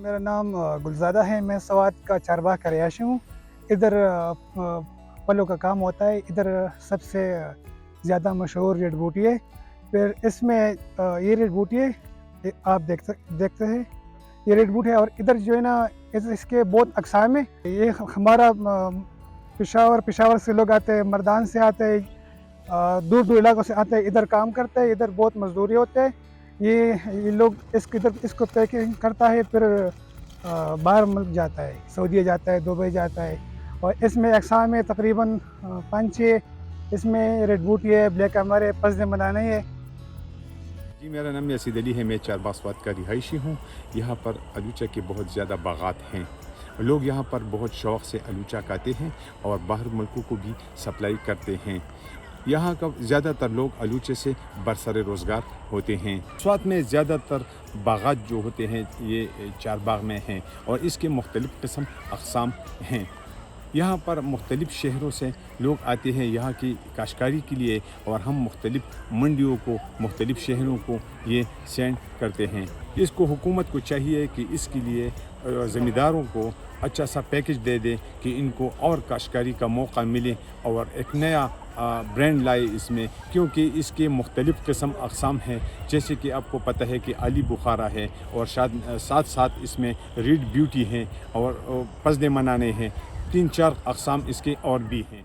मेरा नाम गुलज़ादा है। मैं सवात का चारबाग का रहायशी हूँ। इधर फलों का काम होता है। इधर सबसे ज़्यादा मशहूर रेड बूटी है। फिर इसमें ये रेड बूटी है, ये आप देखते हैं, ये रेड बूटी है। और इधर जो है ना, इसके बहुत अक़साम है। ये हमारा पेशावर से लोग आते हैं, मर्दान से आते हैं, दूर दूर इलाकों से आते हैं, इधर काम करते हैं। इधर बहुत मजदूरी होते हैं। ये लोग इसको पैकिंग करता है, फिर बाहर मुल्क जाता है, सऊदीया जाता है, दुबई जाता है। और इसमें अक़साम है तकरीबन 5-6। इसमें रेड बूटी है, ब्लैक अमर है, पज़्ज़े मनाना है। जी, मेरा नाम यासिद अली है। मैं चारबाग स्वात का रिहायशी हूँ। यहाँ पर अलूचा के बहुत ज़्यादा बागात हैं। लोग यहाँ पर बहुत शौक़ से अलूचा खाते हैं और बाहर मुल्कों को भी सप्लाई करते हैं। यहाँ का ज़्यादातर लोग अलूचे से बरसर रोज़गार होते हैं। स्वात में ज़्यादातर बागात जो होते हैं ये चारबाग में हैं और इसके मुख्तलिफ़ किस्म अक़साम हैं। यहाँ पर मुख्तलिफ़ शहरों से लोग आते हैं यहाँ की काश्तकारी के लिए और हम मुख्तलिफ़ मंडियों को, मुख्तलिफ़ शहरों को ये सेंड करते हैं। इसको हुकूमत को चाहिए कि इसके लिए ज़मींदारों को अच्छा सा पैकेज दे दें कि इनको और काश्तकारी का मौका मिले और एक नया ब्रांड लाए इसमें, क्योंकि इसके मुख्तलिफ़ किस्म अक़साम हैं। जैसे कि आपको पता है कि अली बुखारा है और साथ साथ इसमें रेड ब्यूटी हैं और पज़्ज़े मनाने हैं। 3-4 अक़साम इसके और भी हैं।